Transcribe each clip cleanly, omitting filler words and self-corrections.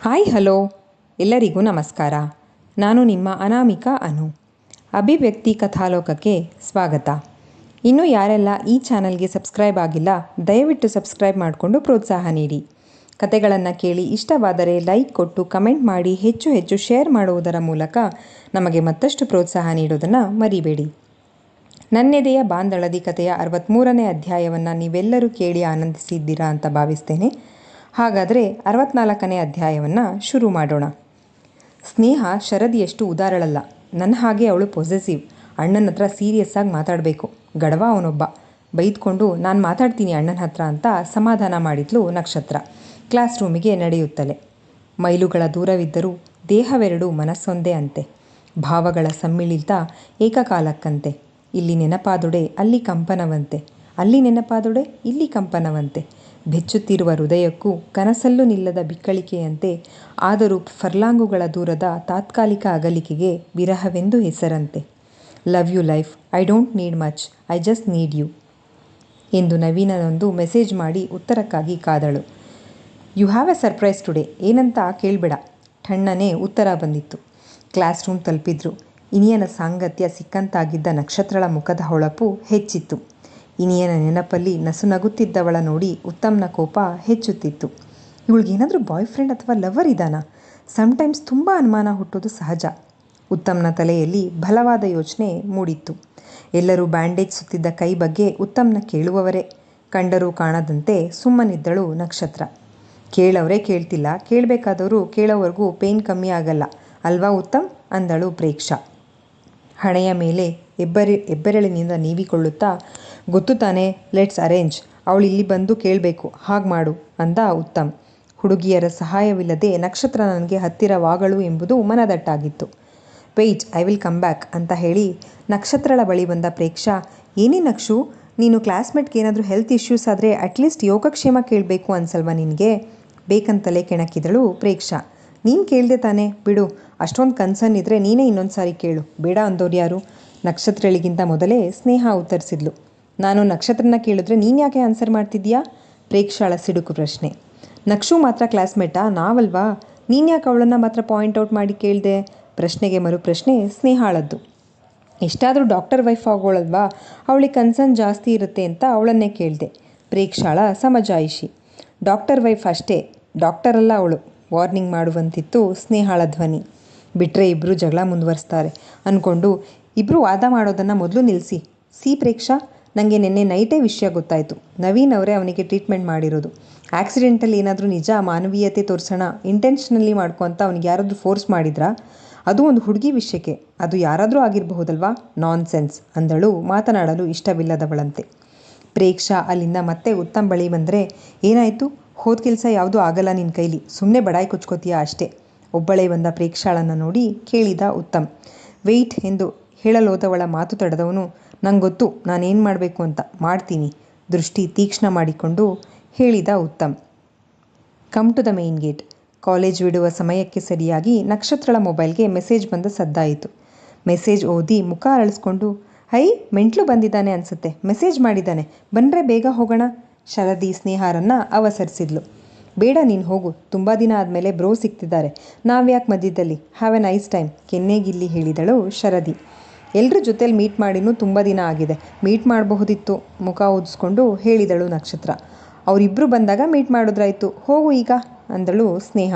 Hi hello ಎಲ್ಲರಿಗೂ ನಮಸ್ಕಾರ. ನಾನು ನಿಮ್ಮ ಅನಾಮಿಕಾ ಅನು. ಅಭಿವ್ಯಕ್ತಿ ಕಥಾಲೋಕಕ್ಕೆ ಸ್ವಾಗತ. ಇನ್ನೂ ಯಾರೆಲ್ಲ ಈ ಚಾನಲ್ಗೆ ಸಬ್ಸ್ಕ್ರೈಬ್ ಆಗಿಲ್ಲ, ದಯವಿಟ್ಟು ಸಬ್ಸ್ಕ್ರೈಬ್ ಮಾಡಿಕೊಂಡು ಪ್ರೋತ್ಸಾಹ ನೀಡಿ. ಕತೆಗಳನ್ನು ಕೇಳಿ ಇಷ್ಟವಾದರೆ ಲೈಕ್ ಕೊಟ್ಟು ಕಮೆಂಟ್ ಮಾಡಿ ಹೆಚ್ಚು ಹೆಚ್ಚು ಶೇರ್ ಮಾಡುವುದರ ಮೂಲಕ ನಮಗೆ ಮತ್ತಷ್ಟು ಪ್ರೋತ್ಸಾಹ ನೀಡೋದನ್ನು ಮರಿಬೇಡಿ. ನನ್ನೆದೆಯ ಬಾಂದಳದಿ ಕಥೆಯ 63ನೇ ಅಧ್ಯಾಯವನ್ನು ನೀವೆಲ್ಲರೂ ಕೇಳಿ ಆನಂದಿಸಿದ್ದೀರಾ ಅಂತ ಭಾವಿಸ್ತೇನೆ. ಹಾಗಾದರೆ 64ನೇ ಅಧ್ಯಾಯವನ್ನು ಶುರು ಮಾಡೋಣ. ಸ್ನೇಹ ಶರದಿಯಷ್ಟು ಉದಾರಳಲ್ಲ. ನನ್ನ ಹಾಗೆ ಅವಳು ಪೊಸೆಸಿವ್. ಅಣ್ಣನ ಹತ್ರ ಸೀರಿಯಸ್ ಆಗಿ ಮಾತಾಡಬೇಕು. ಗಡವ ಅವನೊಬ್ಬ. ಬೈದ್ಕೊಂಡು ನಾನು ಮಾತಾಡ್ತೀನಿ ಅಣ್ಣನ ಹತ್ರ ಅಂತ ಸಮಾಧಾನ ಮಾಡಿದ್ಲು ನಕ್ಷತ್ರ ಕ್ಲಾಸ್ ರೂಮಿಗೆ ನಡೆಯುತ್ತಲೇ. ಮೈಲುಗಳ ದೂರವಿದ್ದರೂ ದೇಹವೆರಡು ಮನಸ್ಸೊಂದೇ ಅಂತೆ. ಭಾವಗಳ ಸಮ್ಮಿಳಿತ ಏಕಕಾಲಕ್ಕಂತೆ. ಇಲ್ಲಿ ನೆನಪಾದೊಡೆ ಅಲ್ಲಿ ಕಂಪನವಂತೆ, ಅಲ್ಲಿ ನೆನಪಾದೊಡೆ ಇಲ್ಲಿ ಕಂಪನವಂತೆ. ಬೆಚ್ಚುತ್ತಿರುವ ಹೃದಯಕ್ಕೂ ಕನಸಲ್ಲೂ ನಿಲ್ಲದ ಬಿಕ್ಕಳಿಕೆಯಂತೆ. ಆದರೂ ಫರ್ಲಾಂಗುಗಳ ದೂರದ ತಾತ್ಕಾಲಿಕ ಅಗಲಿಕೆಗೆ ವಿರಹವೆಂದು ಹೆಸರಂತೆ. Love you life, I don't need much, I just need you ಎಂದು ನವೀನನೊಂದು ಮೆಸೇಜ್ ಮಾಡಿ ಉತ್ತರಕ್ಕಾಗಿ ಕಾದಳು. You have a surprise today, ಏನಂತ ಕೇಳಬೇಡ. ಠಣ್ಣನೆ ಉತ್ತರ ಬಂದಿತ್ತು. Class room ತಲುಪಿದ್ರು. ಇನಿಯನ ಸಾಂಗತ್ಯ ಸಿಕ್ಕಂತಾಗಿದ್ದ ನಕ್ಷತ್ರಳ ಮುಖದ ಹೊಳಪು ಹೆಚ್ಚಿತ್ತು. ಇನಿಯನ ನೆನಪಲ್ಲಿ ನಸುನಗುತ್ತಿದ್ದವಳ ನೋಡಿ ಉತ್ತಮ್ನ ಕೋಪ ಹೆಚ್ಚುತ್ತಿತ್ತು. ಇವಳಿಗೇನಾದರೂ ಬಾಯ್ ಫ್ರೆಂಡ್ ಅಥವಾ ಲವರ್ ಇದ್ದಾನಾ? ಸಮ್ಟೈಮ್ಸ್ ತುಂಬ ಅನುಮಾನ ಹುಟ್ಟೋದು ಸಹಜ. ಉತ್ತಮ್ನ ತಲೆಯಲ್ಲಿ ಬಲವಾದ ಯೋಚನೆ ಮೂಡಿತ್ತು. ಎಲ್ಲರೂ ಬ್ಯಾಂಡೇಜ್ ಸುತ್ತಿದ್ದ ಕೈ ಬಗ್ಗೆ ಉತ್ತಮ್ನ ಕೇಳುವವರೇ. ಕಂಡರೂ ಕಾಣದಂತೆ ಸುಮ್ಮನಿದ್ದಳು ನಕ್ಷತ್ರ. ಕೇಳವರೇ ಕೇಳ್ತಿಲ್ಲ, ಕೇಳಬೇಕಾದವರು ಕೇಳೋವರೆಗೂ ಪೇಯ್ನ್ ಕಮ್ಮಿ ಆಗಲ್ಲ ಅಲ್ವಾ ಉತ್ತಮ್ ಅಂದಳು ಪ್ರೇಕ್ಷಾ ಹಣೆಯ ಮೇಲೆ ಹೆಬ್ಬೆರಳಿನಿಂದ ನೀವಿಕೊಳ್ಳುತ್ತಾ. ಗೊತ್ತು ತಾನೇ, ಲೆಟ್ಸ್ ಅರೇಂಜ್. ಅವಳು ಇಲ್ಲಿ ಬಂದು ಕೇಳಬೇಕು, ಹಾಗೆ ಮಾಡು ಅಂದ ಉತ್ತಮ್. ಹುಡುಗಿಯರ ಸಹಾಯವಿಲ್ಲದೆ ನಕ್ಷತ್ರ ನನಗೆ ಹತ್ತಿರವಾಗಳು ಎಂಬುದು ಮನದಟ್ಟಾಗಿತ್ತು. Wait, I will come back ಅಂತ ಹೇಳಿ ನಕ್ಷತ್ರಳ ಬಳಿ ಬಂದ ಪ್ರೇಕ್ಷಾ, ಏನೇ ನಕ್ಷು, ನೀನು ಕ್ಲಾಸ್ಮೇಟ್ಗೆ ಏನಾದರೂ ಹೆಲ್ತ್ ಇಶ್ಯೂಸ್ ಆದರೆ ಅಟ್ಲೀಸ್ಟ್ ಯೋಗಕ್ಷೇಮ ಕೇಳಬೇಕು ಅನ್ಸಲ್ವಾ ನಿನಗೆ? ಬೇಕಂತಲೇ ಕೆಣಕಿದಳು ಪ್ರೇಕ್ಷಾ. ನೀನು ಕೇಳಿದೆ ತಾನೇ, ಬಿಡು. ಅಷ್ಟೊಂದು ಕನ್ಸರ್ನ್ ಇದ್ದರೆ ನೀನೇ ಇನ್ನೊಂದು ಸಾರಿ ಕೇಳು, ಬೇಡ ಅಂದೋರು ಯಾರು? ನಕ್ಷತ್ರಳಿಗಿಂತ ಮೊದಲೇ ಸ್ನೇಹ ಉತ್ತರಿಸಿದ್ಲು. ನಾನು ನಕ್ಷತ್ರನ ಕೇಳಿದ್ರೆ ನೀನು ಯಾಕೆ ಆನ್ಸರ್ ಮಾಡ್ತಿದ್ದೀಯಾ? ಪ್ರೇಕ್ಷಾಳ ಸಿಡುಕು ಪ್ರಶ್ನೆ. ನಕ್ಷು ಮಾತ್ರ ಕ್ಲಾಸ್ಮೇಟಾ, ನಾವಲ್ವಾ? ನೀನು ಯಾಕೆ ಅವಳನ್ನು ಮಾತ್ರ ಪಾಯಿಂಟ್ಔಟ್ ಮಾಡಿ ಕೇಳಿದೆ? ಪ್ರಶ್ನೆಗೆ ಮರುಪ್ರಶ್ನೆ ಸ್ನೇಹಾಳದ್ದು. ಎಷ್ಟಾದರೂ ಡಾಕ್ಟರ್ ವೈಫ್ ಆಗೋಳಲ್ವಾ, ಅವಳಿಗೆ ಕನ್ಸರ್ನ್ ಜಾಸ್ತಿ ಇರುತ್ತೆ ಅಂತ ಅವಳನ್ನೇ ಕೇಳಿದೆ. ಪ್ರೇಕ್ಷಾಳ ಸಮಜಾಯಿಷಿ. ಡಾಕ್ಟರ್ ವೈಫ್ ಅಷ್ಟೇ, ಡಾಕ್ಟರಲ್ಲ ಅವಳು, ವಾರ್ನಿಂಗ್ ಮಾಡುವಂತಿತ್ತು ಸ್ನೇಹಾಳ ಧ್ವನಿ. ಬಿಟ್ಟರೆ ಇಬ್ಬರು ಜಗಳ ಮುಂದುವರಿಸ್ತಾರೆ ಅಂದ್ಕೊಂಡು ಇಬ್ಬರು ವಾದ ಮಾಡೋದನ್ನು ಮೊದಲು ನಿಲ್ಲಿಸಿ. ಪ್ರೇಕ್ಷಾ, ನನಗೆ ನಿನ್ನೆ ನೈಟೇ ವಿಷಯ ಗೊತ್ತಾಯಿತು. ನವೀನ್ ಅವರೇ ಅವನಿಗೆ ಟ್ರೀಟ್ಮೆಂಟ್ ಮಾಡಿರೋದು. ಆಕ್ಸಿಡೆಂಟಲ್ಲಿ ಏನಾದರೂ ನಿಜ ಮಾನವೀಯತೆ ತೋರಿಸೋಣ ಇಂಟೆನ್ಷನಲ್ಲಿ ಮಾಡ್ಕೊ ಅಂತ ಅವನಿಗೆ ಯಾರಾದರೂ ಫೋರ್ಸ್ ಮಾಡಿದ್ರಾ? ಅದು ಒಂದು ಹುಡುಗಿ ವಿಷಯಕ್ಕೆ, ಅದು ಯಾರಾದರೂ ಆಗಿರಬಹುದಲ್ವಾ? ನಾನ್ ಸೆನ್ಸ್ ಅಂದಳು ಮಾತನಾಡಲು ಇಷ್ಟವಿಲ್ಲದವಳಂತೆ. ಪ್ರೇಕ್ಷಾ ಅಲ್ಲಿಂದ ಮತ್ತೆ ಉತ್ತಮ್ ಬಳಿ ಬಂದರೆ, ಏನಾಯಿತು? ಹೋದ ಕೆಲಸ ಯಾವುದೂ ಆಗಲ್ಲ ನಿನ್ನ ಕೈಲಿ, ಸುಮ್ಮನೆ ಬಡಾಯಿ ಕೊಚ್ಕೋತೀಯ ಅಷ್ಟೇ. ಒಬ್ಬಳೇ ಬಂದ ಪ್ರೇಕ್ಷಾಳನ್ನು ನೋಡಿ ಕೇಳಿದ ಉತ್ತಮ್. ವೆಯ್ಟ್ ಎಂದು ಹೇಳಲೋದವಳ ಮಾತು ತಡೆದವನು, ನಂಗೆ ಗೊತ್ತು ನಾನೇನು ಮಾಡಬೇಕು ಅಂತ, ಮಾಡ್ತೀನಿ ದೃಷ್ಟಿ ತೀಕ್ಷ್ಣ ಮಾಡಿಕೊಂಡು ಹೇಳಿದ Uttam. Come to the main gate. College ಬಿಡುವ ಸಮಯಕ್ಕೆ ಸರಿಯಾಗಿ ನಕ್ಷತ್ರಳ ಮೊಬೈಲ್ಗೆ ಮೆಸೇಜ್ ಬಂದ ಸದ್ದಾಯಿತು. ಮೆಸೇಜ್ ಓದಿ ಮುಖ ಅರಳಿಸ್ಕೊಂಡು, ಹೈ ಮೆಂಟ್ಲು ಬಂದಿದ್ದಾನೆ ಅನಿಸುತ್ತೆ, ಮೆಸೇಜ್ ಮಾಡಿದ್ದಾನೆ, ಬಂದರೆ ಬೇಗ ಹೋಗೋಣ. ಶರದಿ ಸ್ನೇಹಾರನ್ನು ಅವಸರಿಸಿದ್ಲು. ಬೇಡ, ನೀನು ಹೋಗು, ತುಂಬ ದಿನ ಆದಮೇಲೆ ಬ್ರೋ ಸಿಗ್ತಿದ್ದಾರೆ, ನಾವ್ಯಾಕೆ ಮಧ್ಯದಲ್ಲಿ, ಹ್ಯಾವ್ ಎ ನೈಸ್ ಟೈಮ್ ಕೆನ್ನೆಗಿಲ್ಲಿ ಹೇಳಿದಳು ಶರದಿ. ಎಲ್ಲರ ಜೊತೆಲಿ ಮೀಟ್ ಮಾಡಿನೂ ತುಂಬ ದಿನ ಆಗಿದೆ, ಮೀಟ್ ಮಾಡಬಹುದಿತ್ತು ಮುಖ ಊದಿಸ್ಕೊಂಡು ಹೇಳಿದಳು ನಕ್ಷತ್ರ. ಅವರಿಬ್ಬರು ಬಂದಾಗ ಮೀಟ್ ಮಾಡಿದ್ರಾಯ್ತು, ಹೋಗು ಈಗ ಅಂದಳು ಸ್ನೇಹ.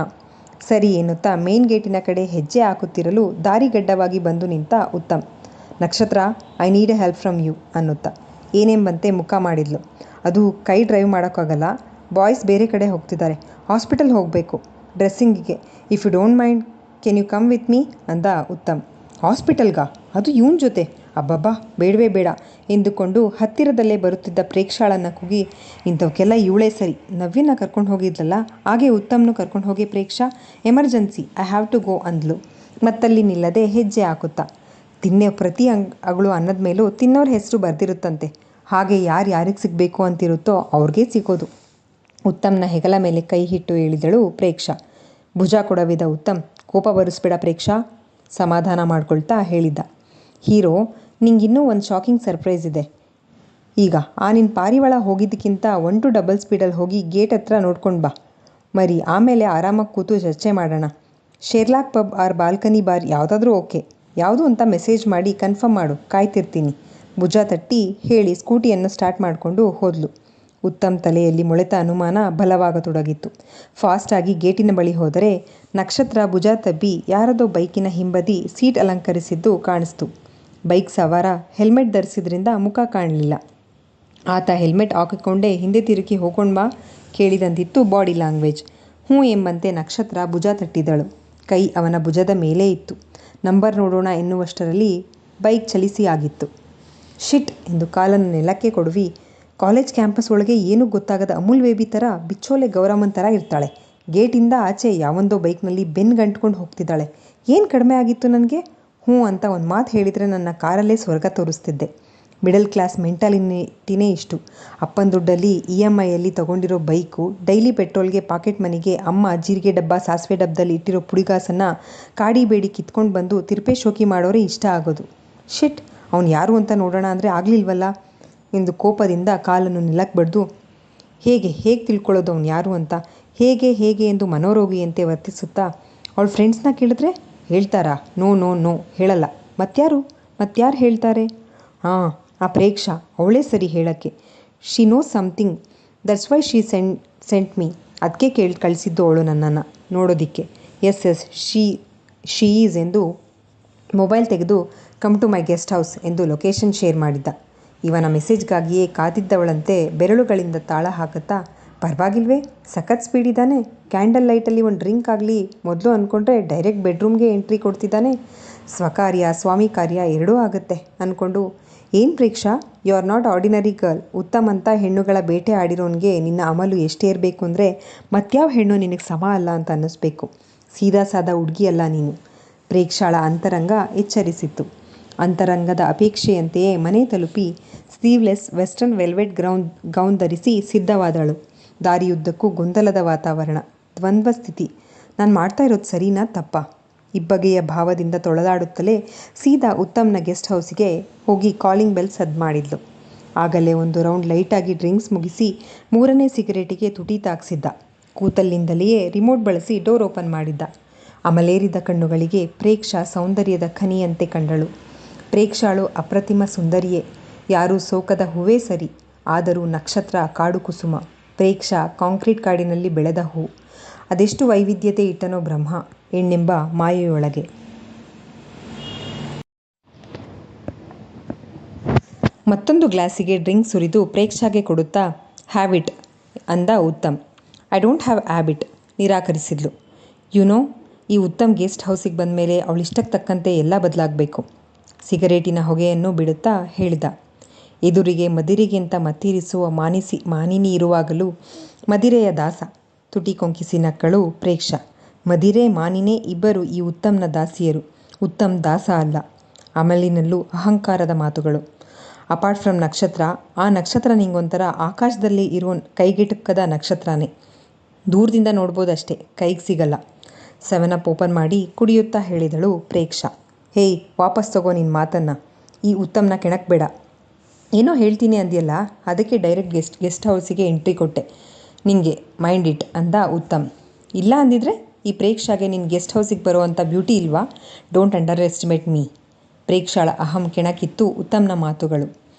ಸರಿ ಎನ್ನುತ್ತಾ ಮೇನ್ ಗೇಟಿನ ಕಡೆ ಹೆಜ್ಜೆ ಹಾಕುತ್ತಿರಲು ದಾರಿಗಡ್ಡವಾಗಿ ಬಂದು ನಿಂತ Uttam. Nakshatra, I need a help from you ಅನ್ನುತ್ತಾ ಏನೆಂಬಂತೆ ಮುಖ ಮಾಡಿದ್ಲು. ಅದು ಕೈ ಡ್ರೈವ್ ಮಾಡೋಕ್ಕಾಗಲ್ಲ, ಬಾಯ್ಸ್ ಬೇರೆ ಕಡೆ ಹೋಗ್ತಿದ್ದಾರೆ, ಹಾಸ್ಪಿಟಲ್ ಹೋಗಬೇಕು ಡ್ರೆಸ್ಸಿಂಗಿಗೆ. If you don't mind can you come with me ಅಂದ ಉತ್ತಮ್. ಹಾಸ್ಪಿಟಲ್ಗಾ? ಅದು ಇವನ ಜೊತೆ? ಅಬ್ಬಬ್ಬಾ, ಬೇಡವೇ ಬೇಡ ಎಂದುಕೊಂಡು ಹತ್ತಿರದಲ್ಲೇ ಬರುತ್ತಿದ್ದ ಪ್ರೇಕ್ಷಾಳನ್ನು ಕೂಗಿ, ಇಂಥವಕ್ಕೆಲ್ಲ ಇವಳೇ ಸರಿ, ನವ್ಯನ ಕರ್ಕೊಂಡು ಹೋಗಿದ್ಲಲ್ಲ ಹಾಗೆ ಉತ್ತಮ್ನು ಕರ್ಕೊಂಡು ಹೋಗಿ Preksha, emergency, I have to go ಅಂದ್ಲು ಮತ್ತಲ್ಲಿ ನಿಲ್ಲದೆ ಹೆಜ್ಜೆ ಹಾಕುತ್ತಾ. ಪ್ರತಿ ಅಗಳು ಅನ್ನದ ಮೇಲೂ ತಿನ್ನೋರ ಹೆಸರು ಬರೆದಿರುತ್ತಂತೆ, ಹಾಗೆ ಯಾರಿಗೆ ಸಿಗಬೇಕು ಅಂತಿರುತ್ತೋ ಅವ್ರಿಗೇ ಸಿಗೋದು. ಉತ್ತಮ್ನ ಹೆಗಲ ಮೇಲೆ ಕೈ ಇಟ್ಟು ಹೇಳಿದಳು ಪ್ರೇಕ್ಷಾ. ಭುಜ ಕೊಡವಿದ ಉತ್ತಮ್, ಕೋಪ ಬರಿಸ್ಬೇಡ ಪ್ರೇಕ್ಷಾ ಸಮಾಧಾನ ಮಾಡ್ಕೊಳ್ತಾ ಹೇಳಿದ್ದ. ಹೀರೋ, ನಿಂಗಿನ್ನೂ ಒಂದು ಶಾಕಿಂಗ್ ಸರ್ಪ್ರೈಸ್ ಇದೆ. ಈಗ ಆ ನಿನ್ನ ಪಾರಿವಾಳ ಹೋಗಿದ್ದಕ್ಕಿಂತ 1 to ಡಬಲ್ ಸ್ಪೀಡಲ್ಲಿ ಹೋಗಿ ಗೇಟ್ ಹತ್ರ ನೋಡ್ಕೊಂಡು ಬಾ. ಮರಿ ಆಮೇಲೆ ಆರಾಮಾಗಿ ಕೂತು ಚರ್ಚೆ ಮಾಡೋಣ. Sherlock pub R balcony bar ಯಾವುದಾದ್ರೂ ಓಕೆ. ಯಾವುದು ಅಂತ ಮೆಸೇಜ್ ಮಾಡಿ ಕನ್ಫರ್ಮ್ ಮಾಡು, ಕಾಯ್ತಿರ್ತೀನಿ. ಭುಜ ತಟ್ಟಿ ಹೇಳಿ ಸ್ಕೂಟಿಯನ್ನು ಸ್ಟಾರ್ಟ್ ಮಾಡಿಕೊಂಡು ಹೋದ್ಲು. ಉತ್ತಮ್ ತಲೆಯಲ್ಲಿ ಮೊಳೆತ ಅನುಮಾನ ಬಲವಾಗತೊಡಗಿತ್ತು. ಫಾಸ್ಟಾಗಿ ಗೇಟಿನ ಬಳಿ ಹೋದರೆ ನಕ್ಷತ್ರ ಭುಜ ತಬ್ಬಿ ಯಾರದೋ ಬೈಕಿನ ಹಿಂಬದಿ ಸೀಟ್ ಅಲಂಕರಿಸಿದ್ದು ಕಾಣಿಸ್ತು. ಬೈಕ್ ಸವಾರ ಹೆಲ್ಮೆಟ್ ಧರಿಸಿದ್ರಿಂದ ಮುಖ ಕಾಣಲಿಲ್ಲ. ಆತ ಹೆಲ್ಮೆಟ್ ಹಾಕಿಕೊಂಡೇ ಹಿಂದೆ ತಿರುಗಿ ಹೋಗೋಣ್ಬಾ ಕೇಳಿದಂತಿತ್ತು ಬಾಡಿ ಲ್ಯಾಂಗ್ವೇಜ್. ಹ್ಞೂ ಎಂಬಂತೆ ನಕ್ಷತ್ರ ಭುಜ ತಟ್ಟಿದಳು. ಕೈ ಅವನ ಭುಜದ ಮೇಲೇ ಇತ್ತು. ನಂಬರ್ ನೋಡೋಣ ಎನ್ನುವಷ್ಟರಲ್ಲಿ ಬೈಕ್ ಚಲಿಸಿ ಆಗಿತ್ತು. ಶಿಟ್ ಎಂದು ಕಾಲನ್ನು ನೆಲಕ್ಕೆ ಕೊಡುವಿ. ಕಾಲೇಜ್ ಕ್ಯಾಂಪಸ್ ಒಳಗೆ ಏನೂ ಗೊತ್ತಾಗದ ಅಮೂಲ್ ಬೇಬಿ ಥರ ಬಿಚ್ಚೋಲೆ ಗೌರಮ್ಮನ ಥರ ಇರ್ತಾಳೆ. ಗೇಟಿಂದ ಆಚೆ ಯಾವೊಂದೋ ಬೈಕ್ನಲ್ಲಿ ಬೆನ್ನು ಗಂಟ್ಕೊಂಡು ಹೋಗ್ತಿದ್ದಾಳೆ. ಏನು ಕಡಿಮೆ ಆಗಿತ್ತು ನನಗೆ? ಹ್ಞೂ ಅಂತ ಒಂದು ಮಾತು ಹೇಳಿದರೆ ನನ್ನ ಕಾರಲ್ಲೇ ಸ್ವರ್ಗ ತೋರಿಸ್ತಿದ್ದೆ. ಮಿಡಲ್ ಕ್ಲಾಸ್ ಮೆಂಟಾಲಿಟಿನೇ ಇಷ್ಟು. ಅಪ್ಪನ ದುಡ್ಡಲ್ಲಿ EMIಯಲ್ಲಿ ತಗೊಂಡಿರೋ ಬೈಕು, ಡೈಲಿ ಪೆಟ್ರೋಲ್ಗೆ, ಪಾಕೆಟ್ ಮನಿಗೆ ಅಮ್ಮ ಜೀರಿಗೆ ಡಬ್ಬ ಸಾಸಿವೆ ಡಬ್ಬದಲ್ಲಿ ಇಟ್ಟಿರೋ ಪುಡಿಗಾಸನ್ನು ಕಾಡಿಬೇಡಿ ಕಿತ್ಕೊಂಡು ಬಂದು ತಿರುಪೆ ಶೋಕಿ ಮಾಡೋರೇ ಇಷ್ಟ ಆಗೋದು. ಶಿಟ್, ಅವ್ನು ಯಾರು ಅಂತ ನೋಡೋಣ ಅಂದರೆ ಆಗಲಿಲ್ವಲ್ಲ ಎಂದು ಕೋಪದಿಂದ ಕಾಲನ್ನು ನೆಲಕ್ಕೆ ಬಡ್ದು, ಹೇಗೆ ತಿಳ್ಕೊಳ್ಳೋದು ಅವ್ನು ಯಾರು ಅಂತ? ಹೇಗೆ ಎಂದು ಮನೋರೋಗಿಯಂತೆ ವರ್ತಿಸುತ್ತಾ, ಅವಳ ಫ್ರೆಂಡ್ಸ್ನ ಕೇಳಿದ್ರೆ ಹೇಳ್ತಾರಾ? ನೋ ಹೇಳಲ್ಲ. ಮತ್ಯಾರು ಹೇಳ್ತಾರೆ? ಹಾಂ, ಆ ಪ್ರೇಕ್ಷಾ, ಅವಳೇ ಸರಿ ಹೇಳೋಕ್ಕೆ. She knows something, that's why she sent me. ಅದಕ್ಕೆ ಕಳಿಸಿದ್ದು ಅವಳು ನನ್ನನ್ನು ನೋಡೋದಿಕ್ಕೆ. ಎಸ್ ಶಿ ಈಸ್ ಎಂದು ಮೊಬೈಲ್ ತೆಗೆದು come to my guest house ಎಂದು ಲೊಕೇಶನ್ ಶೇರ್ ಮಾಡಿದ್ದ. ಇವನ ಮೆಸೇಜ್ಗಾಗಿಯೇ ಕಾದಿದ್ದವಳಂತೆ ಬೆರಳುಗಳಿಂದ ತಾಳ ಹಾಕುತ್ತಾ, ಪರವಾಗಿಲ್ವೇ, ಸಖತ್ ಸ್ಪೀಡ್ ಇದ್ದಾನೆ. ಕ್ಯಾಂಡಲ್ ಲೈಟಲ್ಲಿ ಒಂದು ಡ್ರಿಂಕ್ ಆಗಲಿ ಮೊದಲು ಅಂದ್ಕೊಂಡ್ರೆ ಡೈರೆಕ್ಟ್ ಬೆಡ್ರೂಮ್ಗೆ ಎಂಟ್ರಿ ಕೊಡ್ತಿದ್ದಾನೆ. ಸ್ವಕಾರ್ಯ ಸ್ವಾಮಿ ಕಾರ್ಯ ಎರಡೂ ಆಗುತ್ತೆ ಅಂದ್ಕೊಂಡು, ಏನು Preksha, you are not ordinary girl. Uttam ಅಂತ ಹೆಣ್ಣುಗಳ ಬೇಟೆ ಆಡಿರೋನಿಗೆ ನಿನ್ನ ಅಮಲು ಎಷ್ಟೇ ಇರಬೇಕು ಅಂದರೆ ಮತ್ಯಾವ ಹೆಣ್ಣು ನಿನಗೆ ಸಮ ಅಲ್ಲ ಅಂತ ಅನ್ನಿಸ್ಬೇಕು. ಸೀದಾ ಸಾದಾ ಹುಡುಗಿಯಲ್ಲ ನೀನು. ಪ್ರೇಕ್ಷಾಳ ಅಂತರಂಗ ಎಚ್ಚರಿಸಿತ್ತು. ಅಂತರಂಗದ ಅಪೇಕ್ಷೆಯಂತೆಯೇ ಮನೆ ತಲುಪಿ ಸ್ಲೀವ್ಲೆಸ್ ವೆಸ್ಟರ್ನ್ ವೆಲ್ವೆಟ್ ಗೌನ್ ಧರಿಸಿ ಸಿದ್ಧವಾದಳು. ದಾರಿಯುದ್ದಕ್ಕೂ ಗೊಂದಲದ ವಾತಾವರಣ, ದ್ವಂದ್ವ ಸ್ಥಿತಿ. ನಾನು ಮಾಡ್ತಾ ಇರೋದು ಸರಿನಾ ತಪ್ಪಾ? ಇಬ್ಬಗೆಯ ಭಾವದಿಂದ ತೊಳಲಾಡುತ್ತಲೇ ಸೀದಾ ಉತ್ತಮ್ನ ಗೆಸ್ಟ್ ಹೌಸಿಗೆ ಹೋಗಿ ಕಾಲಿಂಗ್ ಬೆಲ್ ಸದ್ದು ಮಾಡಿದ್ಲು. ಆಗಲೇ ಒಂದು ರೌಂಡ್ ಲೈಟಾಗಿ ಡ್ರಿಂಕ್ಸ್ ಮುಗಿಸಿ 3ನೇ ಸಿಗರೇಟಿಗೆ ತುಟಿ ತಾಕ್ಸಿದ್ದ. ಕೂತಲ್ಲಿಂದಲೇ ರಿಮೋಟ್ ಬಳಸಿ ಡೋರ್ ಓಪನ್ ಮಾಡಿದ್ದ. ಅಮಲೇರಿದ ಕಣ್ಣುಗಳಿಗೆ ಪ್ರೇಕ್ಷಾ ಸೌಂದರ್ಯದ ಖನಿಯಂತೆ ಕಂಡಳು. ಪ್ರೇಕ್ಷಾಳು ಅಪ್ರತಿಮ ಸುಂದರಿಯೇ, ಯಾರೂ ಸೋಕದ ಹೂವೇ ಸರಿ. ಆದರೂ ನಕ್ಷತ್ರ ಕಾಡು ಕುಸುಮ, ಪ್ರೇಕ್ಷಾ ಕಾಂಕ್ರೀಟ್ ಕಾಡಿನಲ್ಲಿ ಬೆಳೆದ ಹೂ. ಅದೆಷ್ಟು ವೈವಿಧ್ಯತೆ ಇಟ್ಟನೋ ಬ್ರಹ್ಮ ಹೆಣ್ಣೆಂಬ ಮಾಯೆಯೊಳಗೆ. ಮತ್ತೊಂದು ಗ್ಲಾಸಿಗೆ ಡ್ರಿಂಕ್ ಸುರಿದು ಪ್ರೇಕ್ಷಾಗೆ ಕೊಡುತ್ತಾ, ಹ್ಯಾವ್ ಇಟ್ ಅಂದ Uttam. I don't have habit ನಿರಾಕರಿಸಿದ್ಲು. ಯುನೋ, ಈ ಉತ್ತಮ್ ಗೆಸ್ಟ್ ಹೌಸಿಗೆ ಬಂದ ಮೇಲೆ ಅವಳಿಷ್ಟಕ್ಕೆ ತಕ್ಕಂತೆ ಎಲ್ಲ ಬದಲಾಗಬೇಕು. ಸಿಗರೇಟಿನ ಹೊಗೆಯನ್ನು ಬಿಡುತ್ತಾ ಹೇಳಿದ. ಎದುರಿಗೆ ಮದಿರೆಗಿಂತ ಮತ್ತಿರಿಸುವ ಮಾನಿನಿ ಇರುವಾಗಲೂ ಮದಿರೆಯ ದಾಸ. ತುಟಿ ಕೊಂಕಿಸಿ ನಕ್ಕಳು ಪ್ರೇಕ್ಷಾ. ಮದಿರೆ ಮಾನಿನೇ ಇಬ್ಬರು ಈ ಉತ್ತಮ್ನ ದಾಸಿಯರು. ಉತ್ತಮ್ ದಾಸ ಅಲ್ಲ. ಅಮಲಿನಲ್ಲೂ ಅಹಂಕಾರದ ಮಾತುಗಳು. ಅಪಾರ್ಟ್ ಫ್ರಮ್ ನಕ್ಷತ್ರ, ಆ ನಕ್ಷತ್ರ ನಿಂಗೊಂಥರ ಆಕಾಶದಲ್ಲಿ ಇರೋ ಕೈಗೆಟುಕದ ನಕ್ಷತ್ರನೇ. ದೂರದಿಂದ ನೋಡ್ಬೋದಷ್ಟೇ, ಕೈಗೆ ಸಿಗಲ್ಲ. 7 ಓಪನ್ ಮಾಡಿ ಕುಡಿಯುತ್ತಾ ಹೇಳಿದಳು ಪ್ರೇಕ್ಷಾ. ಹೇಯ್, ವಾಪಸ್ ತಗೋ ನಿನ್ನ ಮಾತನ್ನು. ಈ ಉತ್ತಮ್ನ ಕೆಣಕಬೇಡ. ಏನೋ ಹೇಳ್ತೀನಿ ಅಂದ್ಯಲ್ಲ, ಅದಕ್ಕೆ ಡೈರೆಕ್ಟ್ ಗೆಸ್ಟ್ ಹೌಸಿಗೆ ಎಂಟ್ರಿ ಕೊಟ್ಟೆ ನಿಂಗೆ, ಮೈಂಡ್ ಇಟ್ ಅಂದ ಉತ್ತಮ್. ಇಲ್ಲ ಅಂದಿದ್ರೆ ಈ ಪ್ರೇಕ್ಷಾಗೆ ನಿನ್ನ ಗೆಸ್ಟ್ ಹೌಸಿಗೆ ಬರೋ ಅಂಥ ಬ್ಯೂಟಿ ಇಲ್ವಾ? Don't underestimate me. ಪ್ರೇಕ್ಷಾಳ ಅಹಂ ಕೆಣಕಿತ್ತು ಉತ್ತಮ್ನ ಮಾತುಗಳು.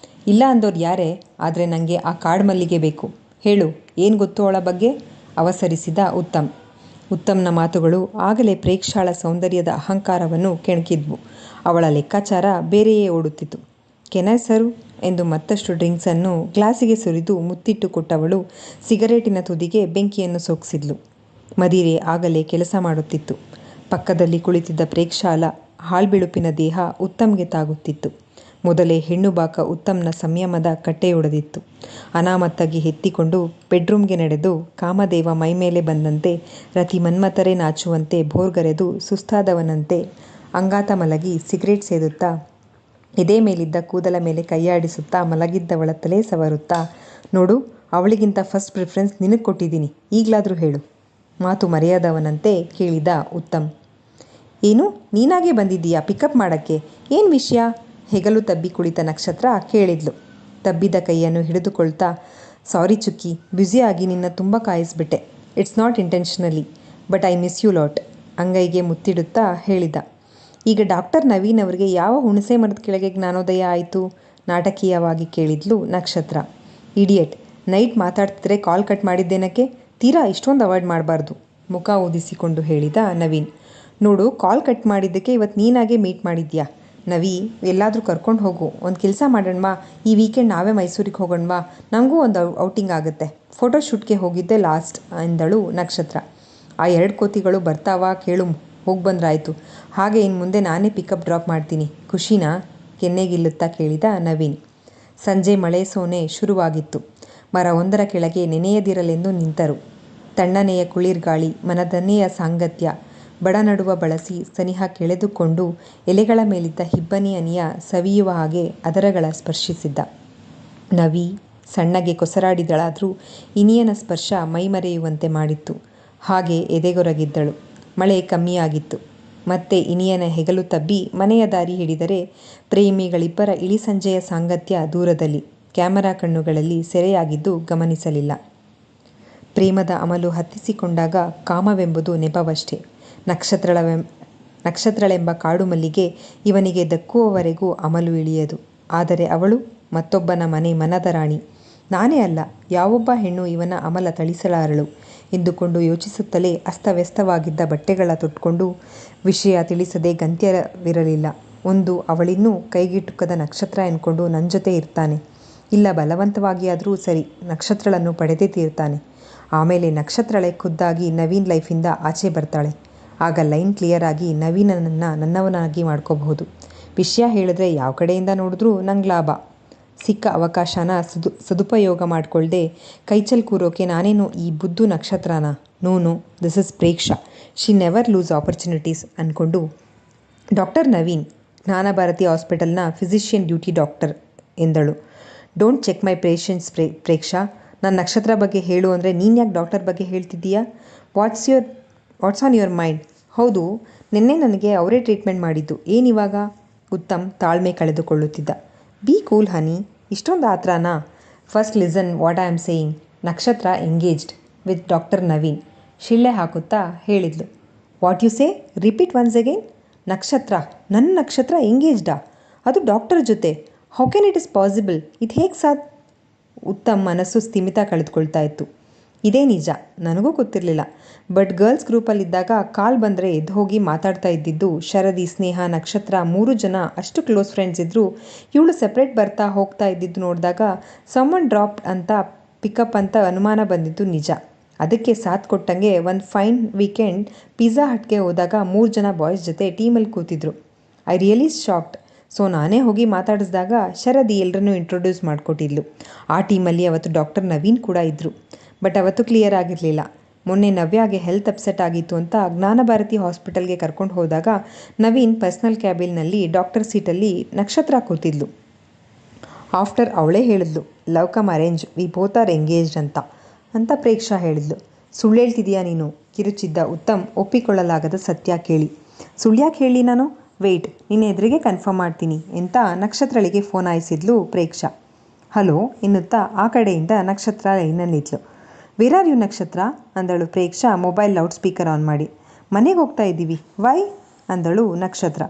ಇಲ್ಲ ಅಂದೋರು ಯಾರೇ, ಆದರೆ ನನಗೆ ಆ ಕಾಡು ಮಲ್ಲಿಗೆ ಬೇಕು. ಹೇಳು, ಏನು ಗೊತ್ತು ಅವಳ ಬಗ್ಗೆ? ಅವಸರಿಸಿದ ಉತ್ತಮ್. ಉತ್ತಮ್ನ ಮಾತುಗಳು ಆಗಲೇ ಪ್ರೇಕ್ಷಾಳ ಸೌಂದರ್ಯದ ಅಹಂಕಾರವನ್ನು ಕೆಣಕಿದ್ವು. ಅವಳ ಲೆಕ್ಕಾಚಾರ ಬೇರೆಯೇ ಓಡುತ್ತಿತ್ತು. ಕೆನೈ ಸರ್ವ್ ಎಂದು ಮತ್ತಷ್ಟು ಡ್ರಿಂಕ್ಸನ್ನು ಗ್ಲಾಸಿಗೆ ಸುರಿದು ಮುತ್ತಿಟ್ಟು ಕೊಟ್ಟವಳು ಸಿಗರೇಟಿನ ತುದಿಗೆ ಬೆಂಕಿಯನ್ನು ಸೋಕಿಸಿದ್ಲು. ಮದಿರೆ ಆಗಲೇ ಕೆಲಸ ಮಾಡುತ್ತಿತ್ತು. ಪಕ್ಕದಲ್ಲಿ ಕುಳಿತಿದ್ದ ಪ್ರೇಕ್ಷಾಳ ಹಾಳ್ಬಿಳುಪಿನ ದೇಹ ಉತ್ತಮ್ಗೆ ತಾಗುತ್ತಿತ್ತು. ಮೊದಲೇ ಹೆಣ್ಣು ಬಾಕ ಉತ್ತಮ್ನ ಸಂಯಮದ ಕಟ್ಟೆಯೊಡೆದಿತ್ತು. ಅನಾಮತ್ತಾಗಿ ಎತ್ತಿಕೊಂಡು ಬೆಡ್ರೂಮ್ಗೆ ನಡೆದು ಕಾಮದೇವ ಮೈಮೇಲೆ ಬಂದಂತೆ ರತಿ ಮನ್ಮಥರೇ ನಾಚುವಂತೆ ಭೋರ್ಗರೆದು ಸುಸ್ತಾದವನಂತೆ ಅಂಗಾತ ಮಲಗಿ ಸಿಗರೇಟ್ ಸೇದುತ್ತಾ ಎದೆ ಮೇಲಿದ್ದ ಕೂದಲ ಮೇಲೆ ಕೈಯಾಡಿಸುತ್ತಾ ಮಲಗಿದ್ದವಳ ತಲೆ ಸವರುತ್ತಾ, ನೋಡು, ಅವಳಿಗಿಂತ ಫಸ್ಟ್ ಪ್ರಿಫರೆನ್ಸ್ ನಿನಗೆ ಕೊಟ್ಟಿದ್ದೀನಿ, ಈಗಲಾದರೂ ಹೇಳು. ಮಾತು ಮರೆಯಾದವನಂತೆ ಕೇಳಿದ ಉತ್ತಮ್. ಏನು, ನೀನಾಗೇ ಬಂದಿದ್ದೀಯಾ ಪಿಕಪ್ ಮಾಡೋಕ್ಕೆ? ಏನು ವಿಷಯ? ಹೆಗಲು ತಬ್ಬಿ ಕುಳಿತ ನಕ್ಷತ್ರ ಕೇಳಿದ್ಲು. ತಬ್ಬಿದ ಕೈಯನ್ನು ಹಿಡಿದುಕೊಳ್ತಾ, ಸಾರಿ ಚುಕ್ಕಿ, ಬ್ಯುಸಿಯಾಗಿ ನಿನ್ನ ತುಂಬ ಕಾಯಿಸ್ಬಿಟ್ಟೆ. It's not intentionally, but I miss you lot ಅಂಗೈಗೆ ಮುತ್ತಿಡುತ್ತಾ ಹೇಳಿದ. ಈಗ ಡಾಕ್ಟರ್ ನವೀನ್ ಅವರಿಗೆ ಯಾವ ಹುಣಸೆ ಮರದ ಕೆಳಗೆ ಜ್ಞಾನೋದಯ ಆಯಿತು? ನಾಟಕೀಯವಾಗಿ ಕೇಳಿದ್ಲು ನಕ್ಷತ್ರ. ಇಡಿಯಟ್, ನೈಟ್ ಮಾತಾಡ್ತಿದ್ರೆ ಕಾಲ್ ಕಟ್ ಮಾಡಿದ್ದೇನಕ್ಕೆ? ತೀರಾ ಇಷ್ಟೊಂದು ಅವಾಯ್ಡ್ ಮಾಡಬಾರ್ದು, ಮುಖ ಊದಿಸಿಕೊಂಡು ಹೇಳಿದ ನವೀನ್. ನೋಡು, ಕಾಲ್ ಕಟ್ ಮಾಡಿದ್ದಕ್ಕೆ ಇವತ್ತು ನೀನಾಗೆ ಮೀಟ್ ಮಾಡಿದ್ಯಾ. ನವಿ, ಎಲ್ಲಾದರೂ ಕರ್ಕೊಂಡು ಹೋಗು. ಒಂದು ಕೆಲಸ ಮಾಡೋಣವಾ, ಈ ವೀಕೆಂಡ್ ನಾವೇ ಮೈಸೂರಿಗೆ ಹೋಗೋಣವಾ? ನನಗೂ ಒಂದು ಔಟಿಂಗ್ ಆಗುತ್ತೆ. ಫೋಟೋಶೂಟ್ಗೆ ಹೋಗಿದ್ದೆ ಲಾಸ್ಟ್ ಎಂದಳು ನಕ್ಷತ್ರ. ಆ 2 ಕೋತಿಗಳು ಬರ್ತಾವಾ ಕೇಳು, ಹೋಗಿ ಬಂದ್ರಾಯ್ತು. ಹಾಗೆ ಇನ್ನು ಮುಂದೆ ನಾನೇ ಪಿಕಪ್ ಡ್ರಾಪ್ ಮಾಡ್ತೀನಿ, ಖುಷಿನಾ? ಕೆನ್ನೆಗಿಲ್ಲುತ್ತಾ ಕೇಳಿದ ನವೀನ್. ಸಂಜೆ ಮಳೆ ಸೋನೆ ಶುರುವಾಗಿತ್ತು. ಮರವೊಂದರ ಕೆಳಗೆ ನೆನೆಯದಿರಲೆಂದು ನಿಂತರು. ತಣ್ಣನೆಯ ಕುಳಿರ್ಗಾಳಿ, ಮನದನ್ನೆಯ ಸಾಂಗತ್ಯ, ಬಡನಡುವ ಬಳಸಿ ಸನಿಹ ಕೆಳೆದುಕೊಂಡು ಎಲೆಗಳ ಮೇಲಿದ್ದ ಹಿಬ್ಬನಿ ಹನಿಯ ಸವಿಯುವ ಹಾಗೆ ಅದರಗಳ ಸ್ಪರ್ಶಿಸಿದ್ದ. ನವಿ ಸಣ್ಣಗೆ ಕೊಸರಾಡಿದಳಾದರೂ ಇನಿಯನ ಸ್ಪರ್ಶ ಮೈಮರೆಯುವಂತೆ ಮಾಡಿತ್ತು. ಹಾಗೆ ಎದೆಗೊರಗಿದ್ದಳು. ಮಳೆ ಕಮ್ಮಿಯಾಗಿತ್ತು. ಮತ್ತೆ ಇನಿಯನ ಹೆಗಲು ತಬ್ಬಿ ಮನೆಯ ದಾರಿ ಹಿಡಿದರೆ ಪ್ರೇಮಿಗಳಿಬ್ಬರ ಇಳಿಸಂಜೆಯ ಸಾಂಗತ್ಯ ದೂರದಲ್ಲಿ, ಕ್ಯಾಮರಾ ಕಣ್ಣುಗಳಲ್ಲಿ ಸೆರೆಯಾಗಿದ್ದು ಗಮನಿಸಲಿಲ್ಲ. ಪ್ರೇಮದ ಅಮಲು ಹತ್ತಿಸಿಕೊಂಡಾಗ ಕಾಮವೆಂಬುದು ನೆಪವಷ್ಟೇ. ನಕ್ಷತ್ರಳೆಂಬ ಕಾಡು ಮಲ್ಲಿಗೆ ಇವನಿಗೆ ದಕ್ಕುವವರೆಗೂ ಅಮಲು ಇಳಿಯದು. ಆದರೆ ಅವಳು ಮತ್ತೊಬ್ಬನ ಮನದ ರಾಣಿ. ನಾನೇ ಅಲ್ಲ, ಯಾವೊಬ್ಬ ಹೆಣ್ಣು ಇವನ ಅಮಲ ತಳಿಸಲಾರಳು ಎಂದುಕೊಂಡು ಯೋಚಿಸುತ್ತಲೇ ಅಸ್ತವ್ಯಸ್ತವಾಗಿದ್ದ ಬಟ್ಟೆಗಳ ತೊಟ್ಕೊಂಡು ವಿಷಯ ತಿಳಿಸದೆ ಗಂತ್ಯವಿರಲಿಲ್ಲ. ಒಂದು, ಅವಳಿನ್ನೂ ಕೈಗೆಟುಕದ ನಕ್ಷತ್ರ ಎನ್ಕೊಂಡು ನನ್ನ ಜೊತೆ ಇರ್ತಾನೆ. ಇಲ್ಲ, ಬಲವಂತವಾಗಿಯಾದರೂ ಸರಿ ನಕ್ಷತ್ರಳನ್ನು ಪಡೆದೇ ತೀರ್ತಾನೆ. ಆಮೇಲೆ ನಕ್ಷತ್ರಳೆ ಖುದ್ದಾಗಿ ನವೀನ್ ಲೈಫಿಂದ ಆಚೆ ಬರ್ತಾಳೆ. ಆಗ ಲೈನ್ ಕ್ಲಿಯರ್ ಆಗಿ ನವೀನನನ್ನು ನನ್ನವನಾಗಿ ಮಾಡ್ಕೋಬಹುದು. ವಿಷಯ ಹೇಳಿದ್ರೆ ಯಾವ ಕಡೆಯಿಂದ ನೋಡಿದ್ರೂ ನಂಗೆ ಲಾಭ. ಸಿಕ್ಕ ಅವಕಾಶನ ಸದುಪಯೋಗ ಮಾಡಿಕೊಳ್ದೆ ಕೈಚಲ್ ಕೂರೋಕೆ ನಾನೇನು ಈ ಬುದ್ದು ನಕ್ಷತ್ರನಾ? No, this is Preksha. She never lose opportunities ಅಂದ್ಕೊಂಡು ಡಾಕ್ಟರ್ ನವೀನ್, ಜ್ಞಾನಭಾರತಿ ಹಾಸ್ಪಿಟಲ್ನ ಫಿಸಿಷಿಯನ್ ಡ್ಯೂಟಿ ಡಾಕ್ಟರ್ ಎಂದಳು. Don't check my patients Preksha. ನನ್ನ ನಕ್ಷತ್ರ ಬಗ್ಗೆ ಹೇಳು ಅಂದರೆ ನೀನು ಯಾಕೆ ಡಾಕ್ಟರ್ ಬಗ್ಗೆ ಹೇಳ್ತಿದ್ದೀಯಾ? What's on your mind? ಹೌದು, ನಿನ್ನೆ ನನಗೆ ಅವರೇ ಟ್ರೀಟ್ಮೆಂಟ್ ಮಾಡಿದ್ದು. ಏನಿವಾಗ? ಉತ್ತಮ್ ತಾಳ್ಮೆ ಕಳೆದುಕೊಳ್ಳುತ್ತಿದ್ದ. ಬಿ ಕೂಲ್ ಹನಿ, ಇಷ್ಟೊಂದು ಆತ್ರನಾ? First listen what I am saying. Nakshatra engaged with doctor Naveen, ಶಿಳ್ಳೆ ಹಾಕುತ್ತಾ ಹೇಳಿದ್ಲು. What you say? Repeat once again. ನನ್ನ ನಕ್ಷತ್ರ ಎಂಗೇಜ್ಡಾ? ಅದು ಡಾಕ್ಟರ್ ಜೊತೆ? How can it is possible? ಇದು ಹೇಗೆ ಉತ್ತಮ್ ಮನಸ್ಸು ಸ್ಥಿಮಿತ ಕಳೆದುಕೊಳ್ತಾ ಇತ್ತು. ಇದೇ ನಿಜ, ನನಗೂ ಗೊತ್ತಿರಲಿಲ್ಲ. ಬಟ್ ಗರ್ಲ್ಸ್ ಗ್ರೂಪಲ್ಲಿದ್ದಾಗ ಕಾಲ್ ಬಂದರೆ ಎದ್ದು ಹೋಗಿ ಮಾತಾಡ್ತಾ ಇದ್ದಿದ್ದು ಶರದಿ, ಸ್ನೇಹ, ನಕ್ಷತ್ರ 3 ಜನ ಅಷ್ಟು ಕ್ಲೋಸ್ ಫ್ರೆಂಡ್ಸ್ ಇದ್ದರೂ ಇವಳು ಸೆಪ್ರೇಟ್ ಬರ್ತಾ ಹೋಗ್ತಾ ಇದ್ದಿದ್ದು ನೋಡಿದಾಗ ಸಮ್ವನ್ ಡ್ರಾಪ್ಡ್ ಅಂತ ಪಿಕಪ್ ಅಂತ ಅನುಮಾನ ಬಂದಿದ್ದು ನಿಜ. ಅದಕ್ಕೆ ಸಾಥ್ ಕೊಟ್ಟಂಗೆ ಒಂದು ಫೈನ್ ವೀಕೆಂಡ್ ಪಿಜ್ಜಾ ಹಟ್ಗೆ ಹೋದಾಗ 3 ಜನ ಬಾಯ್ಸ್ ಜೊತೆ ಟೀಮಲ್ಲಿ ಕೂತಿದ್ರು. I really shocked. ಸೊ ನಾನೇ ಹೋಗಿ ಮಾತಾಡಿಸಿದಾಗ ಶರದಿ ಎಲ್ಲರನ್ನೂ ಇಂಟ್ರೊಡ್ಯೂಸ್ ಮಾಡಿಕೊಟ್ಟಿದ್ಲು. ಆ ಟೀಮಲ್ಲಿ ಅವತ್ತು ಡಾಕ್ಟರ್ ನವೀನ್ ಕೂಡ ಇದ್ದರು. ಬಟ್ ಅವತ್ತು ಕ್ಲಿಯರ್ ಆಗಿರಲಿಲ್ಲ. ಮೊನ್ನೆ ನವ್ಯಾಗೆ ಹೆಲ್ತ್ ಅಪ್ಸೆಟ್ ಆಗಿತ್ತು ಅಂತ ಜ್ಞಾನಭಾರತಿ ಹಾಸ್ಪಿಟಲ್ಗೆ ಕರ್ಕೊಂಡು ಹೋದಾಗ ನವೀನ್ ಪರ್ಸ್ನಲ್ ಕ್ಯಾಬಿನಲ್ಲಿ ಡಾಕ್ಟರ್ ಸೀಟಲ್ಲಿ ನಕ್ಷತ್ರ ಕೂತಿದ್ಲು. ಆಫ್ಟರ್ ಅವಳೇ ಹೇಳಿದ್ಲು, love come arrange, we both are engaged ಅಂತ ಪ್ರೇಕ್ಷಾ ಹೇಳಿದ್ಲು. ಸುಳ್ಳು ಹೇಳ್ತಿದೀಯಾ ನೀನು? ಕಿರುಚಿದ್ದ ಉತ್ತಮ್ ಒಪ್ಪಿಕೊಳ್ಳಲಾಗದ ಸತ್ಯ ಕೇಳಿ. ಸುಳ್ಳ್ಯಾಕೆ ಹೇಳಿ ನಾನು? ವೆಯ್ಟ್, ನಿನ್ನ ಎದುರಿಗೆ ಕನ್ಫರ್ಮ್ ಮಾಡ್ತೀನಿ ಅಂತ ನಕ್ಷತ್ರಳಿಗೆ ಫೋನ್ ಆಯಿಸಿದ್ಲು ಪ್ರೇಕ್ಷಾ. ಹಲೋ ಎನ್ನುತ್ತಾ ಆ ಕಡೆಯಿಂದ ನಕ್ಷತ್ರ ಲೈನಲ್ಲಿದ್ಲು. ವೇರ್ ಆರ್ ಯು ನಕ್ಷತ್ರ ಅಂದಳು Preksha mobile loud speaker on ಮಾಡಿ. ಮನೆಗೆ ಹೋಗ್ತಾ ಇದ್ದೀವಿ. ವೈ ಅಂದಳು ನಕ್ಷತ್ರ.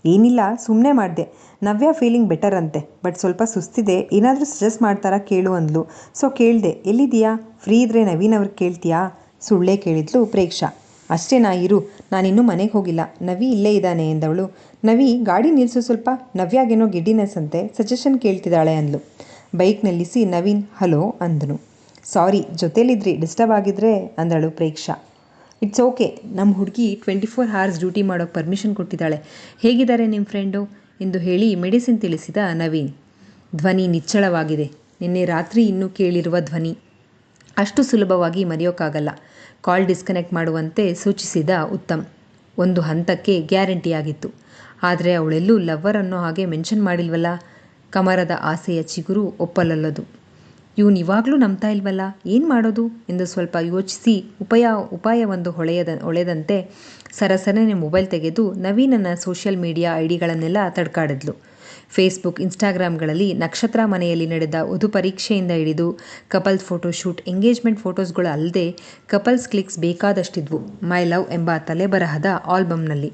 ಏನಿಲ್ಲ, ಸುಮ್ಮನೆ ಮಾಡಿದೆ. ನವ್ಯ ಫೀಲಿಂಗ್ ಬೆಟರ್ ಅಂತೆ, ಬಟ್ ಸ್ವಲ್ಪ ಸುಸ್ತಿದೆ, ಏನಾದರೂ ಸಜೆಸ್ಟ್ ಮಾಡ್ತಾರಾ ಕೇಳು ಅಂದ್ಲು. ಸೊ ಕೇಳಿದೆ. ಎಲ್ಲಿದೆಯಾ? ಫ್ರೀ ಇದ್ದರೆ ನವೀನ್ ಅವ್ರಿಗೆ ಕೇಳ್ತೀಯಾ? ಸುಳ್ಳೇ ಕೇಳಿದ್ಲು ಪ್ರೇಕ್ಷಾ. ಅಷ್ಟೇನಾ, ಇರು, ನಾನಿನ್ನೂ ಮನೆಗೆ ಹೋಗಿಲ್ಲ, ನವಿ ಇಲ್ಲೇ ಇದ್ದಾನೆ ಎಂದವಳು. ನವಿ, ಗಾಡಿ ನಿಲ್ಲಿಸು ಸ್ವಲ್ಪ, ನವ್ಯಾಗೇನೋ ಗಿಡ್ಡಿನೆಸ್ ಅಂತೆ, ಸಜೆಷನ್ ಕೇಳ್ತಿದ್ದಾಳೆ ಅಂದ್ಲು. ಬೈಕ್ ನಿಲ್ಲಿಸಿ ನವೀನ್ ಹಲೋ ಅಂದನು. ಸಾರಿ, ಜೊತೇಲಿದ್ರಿ, ಡಿಸ್ಟರ್ಬ್ ಆಗಿದ್ರೆ ಅಂದಳು ಪ್ರೇಕ್ಷಾ. ಇಟ್ಸ್ ಓಕೆ, ನಮ್ಮ ಹುಡುಗಿ 24 hours ಡ್ಯೂಟಿ ಮಾಡೋಕ್ಕೆ ಪರ್ಮಿಷನ್ ಕೊಟ್ಟಿದ್ದಾಳೆ. ಹೇಗಿದ್ದಾರೆ ನಿಮ್ಮ ಫ್ರೆಂಡು ಎಂದು ಹೇಳಿ ಮೆಡಿಸಿನ್ ತಿಳಿಸಿದ ನವೀನ್. ಧ್ವನಿ ನಿಚ್ಚಳವಾಗಿದೆ. ನಿನ್ನೆ ರಾತ್ರಿ ಇನ್ನೂ ಕೇಳಿರುವ ಧ್ವನಿ. ಅಷ್ಟು ಸುಲಭವಾಗಿ ಮರೆಯೋಕ್ಕಾಗಲ್ಲ. ಕಾಲ್ ಡಿಸ್ಕನೆಕ್ಟ್ ಮಾಡುವಂತೆ ಸೂಚಿಸಿದ ಉತ್ತಮ್. ಒಂದು ಹಂತಕ್ಕೆ ಗ್ಯಾರಂಟಿಯಾಗಿತ್ತು. ಆದರೆ ಅವಳೆಲ್ಲೂ ಲವ್ವರ್ ಅನ್ನೋ ಹಾಗೆ ಮೆನ್ಷನ್ ಮಾಡಿಲ್ವಲ್ಲ. ಕಮರದ ಆಸೆಯ ಚಿಗುರು ಒಪ್ಪಲಲ್ಲದು. ಇವನು ಇವಾಗಲೂ ನಂಬ್ತಾ ಇಲ್ವಲ್ಲ, ಏನು ಮಾಡೋದು ಎಂದು ಸ್ವಲ್ಪ ಯೋಚಿಸಿ ಉಪಾಯವೊಂದು ಹೊಳೆದಂತೆ ಸರಸರನೆ ಮೊಬೈಲ್ ತೆಗೆದು ನವೀನನ ಸೋಷಿಯಲ್ ಮೀಡಿಯಾ ಐಡಿಗಳನ್ನೆಲ್ಲ ತಡ್ಕಾಡಿದ್ಲು. ಫೇಸ್ಬುಕ್, ಇನ್ಸ್ಟಾಗ್ರಾಮ್ಗಳಲ್ಲಿ ನಕ್ಷತ್ರ ಮನೆಯಲ್ಲಿ ನಡೆದ ವಧು ಪರೀಕ್ಷೆಯಿಂದ ಹಿಡಿದು ಕಪಲ್ಸ್ ಫೋಟೋಶೂಟ್, ಎಂಗೇಜ್ಮೆಂಟ್ ಫೋಟೋಸ್ಗಳು ಅಲ್ಲದೆ ಕಪಲ್ಸ್ ಕ್ಲಿಕ್ಸ್ ಬೇಕಾದಷ್ಟಿದ್ವು ಮೈ ಲವ್ ಎಂಬ ತಲೆಬರಹದ ಆಲ್ಬಮ್ನಲ್ಲಿ.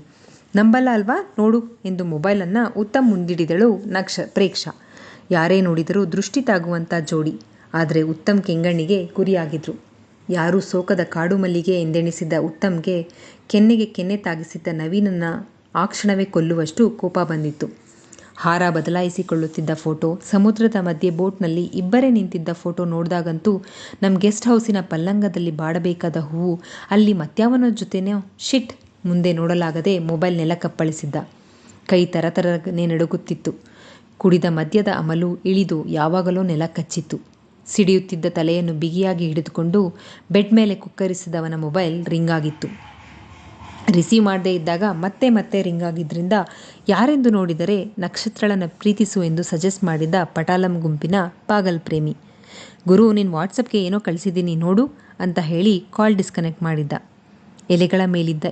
ನಂಬಲ್ಲ ಅಲ್ವಾ, ನೋಡು ಎಂದು ಮೊಬೈಲನ್ನು ಉತ್ತಮ್ ಮುಂದಿಡಿದಳು ಪ್ರೇಕ್ಷಾ. ಯಾರೇ ನೋಡಿದರೂ ದೃಷ್ಟಿ ತಾಗುವಂಥ ಜೋಡಿ. ಆದರೆ ಉತ್ತಮ್ ಕೆಂಗಣ್ಣಿಗೆ ಗುರಿಯಾಗಿದ್ರು. ಯಾರೂ ಸೋಕದ ಕಾಡು ಮಲ್ಲಿಗೆ ಎಂದೆಣಿಸಿದ್ದ ಉತ್ತಮ್ಗೆ ಕೆನ್ನೆಗೆ ಕೆನ್ನೆ ತಾಗಿಸಿದ್ದ ನವೀನನ್ನು ಆ ಕ್ಷಣವೇ ಕೊಲ್ಲುವಷ್ಟು ಕೋಪ ಬಂದಿತ್ತು. ಹಾರ ಬದಲಾಯಿಸಿಕೊಳ್ಳುತ್ತಿದ್ದ ಫೋಟೋ, ಸಮುದ್ರದ ಮಧ್ಯೆ ಬೋಟ್ನಲ್ಲಿ ಇಬ್ಬರೇ ನಿಂತಿದ್ದ ಫೋಟೋ ನೋಡಿದಾಗಂತೂ ನಮ್ಮ ಗೆಸ್ಟ್ ಹೌಸಿನ ಪಲ್ಲಂಗದಲ್ಲಿ ಬಾಡಬೇಕಾದ ಹೂವು ಅಲ್ಲಿ ಮತ್ಯಾವನ ಜೊತೆನೋ ಶಿಟ್ ಮುಂದೆ ನೋಡಲಾಗದೆ ಮೊಬೈಲ್ ನೆಲಕ್ಕಪ್ಪಳಿಸಿದ್ದ. ಕೈ ತರತರನೆ ನಡುಗುತ್ತಿತ್ತು. ಕುಡಿದ ಮದ್ಯದ ಅಮಲು ಇಳಿದು ಯಾವಾಗಲೋ ನೆಲ ಕಚ್ಚಿತ್ತು. ಸಿಡಿಯುತ್ತಿದ್ದ ತಲೆಯನ್ನು ಬಿಗಿಯಾಗಿ ಹಿಡಿದುಕೊಂಡು ಬೆಡ್ ಮೇಲೆ ಕುಕ್ಕರಿಸಿದವನ ಮೊಬೈಲ್ ರಿಂಗ್ ಆಗಿತ್ತು. ರಿಸೀವ್ ಮಾಡದೇ ಇದ್ದಾಗ ಮತ್ತೆ ಮತ್ತೆ ರಿಂಗ್ ಆಗಿದ್ದರಿಂದ ಯಾರೆಂದು ನೋಡಿದರೆ ನಕ್ಷತ್ರಳನ್ನು ಪ್ರೀತಿಸು ಎಂದು ಸಜೆಸ್ಟ್ ಮಾಡಿದ್ದ ಪಟಾಲಂ ಗುಂಪಿನ ಪಾಗಲ್ ಪ್ರೇಮಿ. ಗುರು, ನಿನ್ನ ವಾಟ್ಸಪ್ಗೆ ಏನೋ ಕಳಿಸಿದ್ದೀನಿ ನೋಡು ಅಂತ ಹೇಳಿ ಕಾಲ್ ಡಿಸ್ಕನೆಕ್ಟ್ ಮಾಡಿದ್ದ. ಎಲೆಗಳ ಮೇಲಿದ್ದ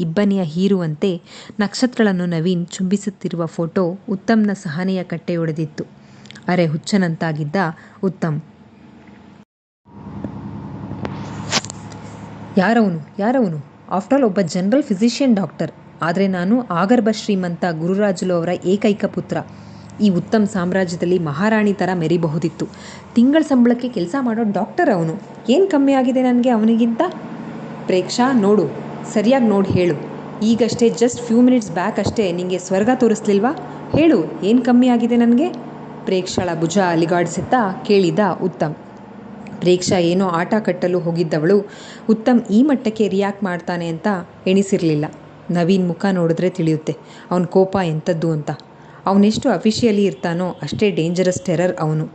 ಇಬ್ಬನಿಯ ಹೀರುವಂತೆ ನಕ್ಷತ್ರಳನ್ನು ನವೀನ್ ಚುಂಬಿಸುತ್ತಿರುವ ಫೋಟೋ ಉತ್ತಮ್ನ ಸಹನೆಯ ಕಟ್ಟೆಯೊಡೆದಿತ್ತು. ಅರೆ ಹುಚ್ಚನಂತಾಗಿದ್ದ ಉತ್ತಮ್. ಯಾರವನು? ಆಫ್ಟರ್ ಆಲ್ ಒಬ್ಬ ಜನರಲ್ ಫಿಸಿಷಿಯನ್ ಡಾಕ್ಟರ್. ಆದರೆ ನಾನು ಆಗರ್ಭ ಶ್ರೀಮಂತ ಗುರುರಾಜುಲು ಅವರ ಏಕೈಕ ಪುತ್ರ. ಈ ಉತ್ತಮ್ ಸಾಮ್ರಾಜ್ಯದಲ್ಲಿ ಮಹಾರಾಣಿ ಥರ ಮೆರಿಬಹುದಿತ್ತು. ತಿಂಗಳ ಸಂಬಳಕ್ಕೆ ಕೆಲಸ ಮಾಡೋ ಡಾಕ್ಟರ್ ಅವನು. ಏನು ಕಮ್ಮಿ ಆಗಿದೆ ನನಗೆ ಅವನಿಗಿಂತ? ಪ್ರೇಕ್ಷಾ, ನೋಡು, ಸರಿಯಾಗಿ ನೋಡಿ ಹೇಳು. ಈಗಷ್ಟೇ ಜಸ್ಟ್ ಫ್ಯೂ ಮಿನಿಟ್ಸ್ ಬ್ಯಾಕ್ ಅಷ್ಟೇ ನಿಮಗೆ ಸ್ವರ್ಗ ತೋರಿಸ್ಲಿಲ್ವಾ? ಹೇಳು, ಏನು ಕಮ್ಮಿ ಆಗಿದೆ ನನಗೆ? ಪ್ರೇಕ್ಷಾಳ ಭುಜ ಅಲಿಗಾಡಿಸುತ್ತಾ ಕೇಳಿದ ಉತ್ತಮ್. ಪ್ರೇಕ್ಷಾ ಏನೋ ಆಟ ಕಟ್ಟಲು ಹೋಗಿದ್ದವಳು ಉತ್ತಮ್ ಈ ಮಟ್ಟಕ್ಕೆ ರಿಯಾಕ್ಟ್ ಮಾಡ್ತಾನೆ ಅಂತ ಎಣಿಸಿರಲಿಲ್ಲ. ನವೀನ್ ಮುಖ ನೋಡಿದ್ರೆ ತಿಳಿಯುತ್ತೆ ಅವನ ಕೋಪ ಎಂಥದ್ದು ಅಂತ. ಅವನೆಷ್ಟು ಅಫಿಷಿಯಲಿ ಇರ್ತಾನೋ ಅಷ್ಟೇ ಡೇಂಜರಸ್ ಟೆರರ್ ಅವನು.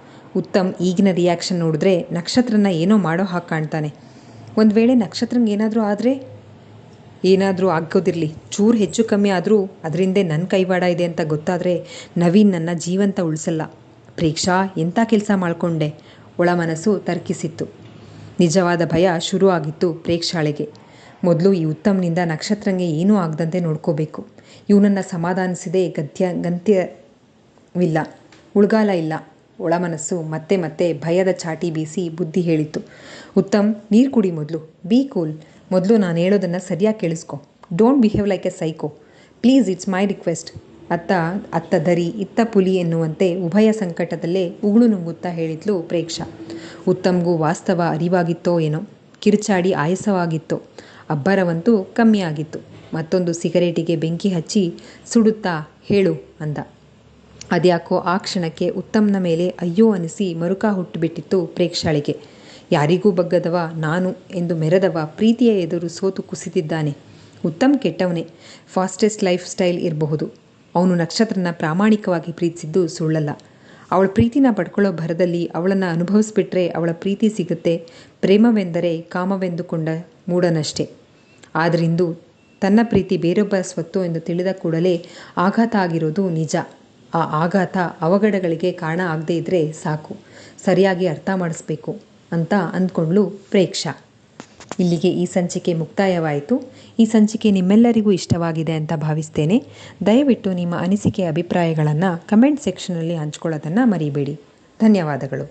ಉತ್ತಮ್ ಈಗಿನ ರಿಯಾಕ್ಷನ್ ನೋಡಿದ್ರೆ ನಕ್ಷತ್ರನ ಏನೋ ಮಾಡೋ ಹಾಗೆ ಕಾಣ್ತಾನೆ. ಒಂದು ವೇಳೆ ನಕ್ಷತ್ರಂಗೆ ಏನಾದರೂ ಆಗೋದಿರಲಿ, ಚೂರು ಹೆಚ್ಚು ಕಮ್ಮಿ ಆದರೂ ಅದರಿಂದೇ ನನ್ನ ಕೈವಾಡ ಇದೆ ಅಂತ ಗೊತ್ತಾದರೆ ನವೀನ್ ನನ್ನ ಜೀವಂತ ಉಳಿಸಲ್ಲ. ಪ್ರೇಕ್ಷಾ, ಎಂಥ ಕೆಲಸ ಮಾಡಿಕೊಂಡೆ? ಒಳ ಮನಸ್ಸು ತರ್ಕಿಸಿತ್ತು. ನಿಜವಾದ ಭಯ ಶುರು ಆಗಿತ್ತು ಪ್ರೇಕ್ಷಾಳಿಗೆ. ಮೊದಲು ಈ ಉತ್ತಮ್ನಿಂದ ನಕ್ಷತ್ರಂಗೆ ಏನೂ ಆಗದಂತೆ ನೋಡ್ಕೋಬೇಕು. ಇವನನ್ನು ಸಮಾಧಾನಿಸಿದೆ ಗಂತ್ಯವಿಲ್ಲ, ಉಳ್ಗಾಲ ಇಲ್ಲ. ಒಳಮನಸ್ಸು ಮತ್ತೆ ಮತ್ತೆ ಭಯದ ಚಾಟಿ ಬೀಸಿ ಬುದ್ಧಿ ಹೇಳಿತ್ತು. ಉತ್ತಮ್, ನೀರು ಕುಡಿ ಮೊದಲು. Be cool. ಮೊದಲು ನಾನು ಹೇಳೋದನ್ನು ಸರಿಯಾಗಿ ಕೇಳಿಸ್ಕೊ. Don't behave like a psycho please, it's my request. ಅತ್ತ ದರಿ ಇತ್ತ ಪುಲಿ ಎನ್ನುವಂತೆ ಉಭಯ ಸಂಕಟದಲ್ಲೇ ಉಗುಳು ನುಂಗುತ್ತಾ ಹೇಳಿದ್ಲು ಪ್ರೇಕ್ಷಾ. ಉತ್ತಮ್ಗೂ ವಾಸ್ತವ ಅರಿವಾಗಿತ್ತೋ ಏನೋ, ಕಿರುಚಾಡಿ ಆಯಾಸವಾಗಿತ್ತೋ, ಅಬ್ಬರವಂತೂ ಕಮ್ಮಿ ಆಗಿತ್ತು. ಮತ್ತೊಂದು ಸಿಗರೇಟಿಗೆ ಬೆಂಕಿ ಹಚ್ಚಿ ಸುಡುತ್ತಾ ಹೇಳು ಅಂದ. ಅದ್ಯಾಕೋ ಆ ಕ್ಷಣಕ್ಕೆ ಉತ್ತಮ್ನ ಮೇಲೆ ಅಯ್ಯೋ ಅನಿಸಿ ಮರುಕ ಹುಟ್ಟುಬಿಟ್ಟಿತ್ತು ಪ್ರೇಕ್ಷಾಳಿಗೆ. ಯಾರಿಗೂ ಬಗ್ಗದವ ನಾನು ಎಂದು ಮೆರೆದವ ಪ್ರೀತಿಯ ಎದುರು ಸೋತು ಕುಸಿದಿದ್ದಾನೆ. ಉತ್ತಮ್ ಕೆಟ್ಟವನೇ, ಫಾಸ್ಟೆಸ್ಟ್ ಲೈಫ್ ಸ್ಟೈಲ್ ಇರಬಹುದು. ಅವನು ನಕ್ಷತ್ರನ ಪ್ರಾಮಾಣಿಕವಾಗಿ ಪ್ರೀತಿಸಿದ್ದು ಸುಳ್ಳಲ್ಲ. ಅವಳ ಪ್ರೀತಿನ ಪಡ್ಕೊಳ್ಳೋ ಭರದಲ್ಲಿ ಅವಳನ್ನು ಅನುಭವಿಸ್ಬಿಟ್ರೆ ಅವಳ ಪ್ರೀತಿ ಸಿಗುತ್ತೆ. ಪ್ರೇಮವೆಂದರೆ ಕಾಮವೆಂದುಕೊಂಡ ಮೂಢನಷ್ಟೇ. ಆದರಿಂದು ತನ್ನ ಪ್ರೀತಿ ಬೇರೊಬ್ಬ ಸ್ವತ್ತು ಎಂದು ತಿಳಿದ ಕೂಡಲೇ ಆಘಾತ ಆಗಿರೋದು ನಿಜ. ಆ ಆಘಾತ ಅವಘಡಗಳಿಗೆ ಕಾರಣ ಆಗದೇ ಇದ್ದರೆ ಸಾಕು, ಸರಿಯಾಗಿ ಅರ್ಥ ಮಾಡಿಸ್ಬೇಕು ಅಂತ ಅಂದ್ಕೊಂಡ್ಳು ಪ್ರೇಕ್ಷಾ. ಇಲ್ಲಿಗೆ ಈ ಸಂಚಿಕೆ ಮುಕ್ತಾಯವಾಯಿತು. ಈ ಸಂಚಿಕೆ ನಿಮ್ಮೆಲ್ಲರಿಗೂ ಇಷ್ಟವಾಗಿದೆ ಅಂತ ಭಾವಿಸ್ತೇನೆ. ದಯವಿಟ್ಟು ನಿಮ್ಮ ಅನಿಸಿಕೆ ಅಭಿಪ್ರಾಯಗಳನ್ನು ಕಮೆಂಟ್ ಸೆಕ್ಷನಲ್ಲಿ ಹಂಚ್ಕೊಳ್ಳೋದನ್ನು ಮರಿಬೇಡಿ. ಧನ್ಯವಾದಗಳು.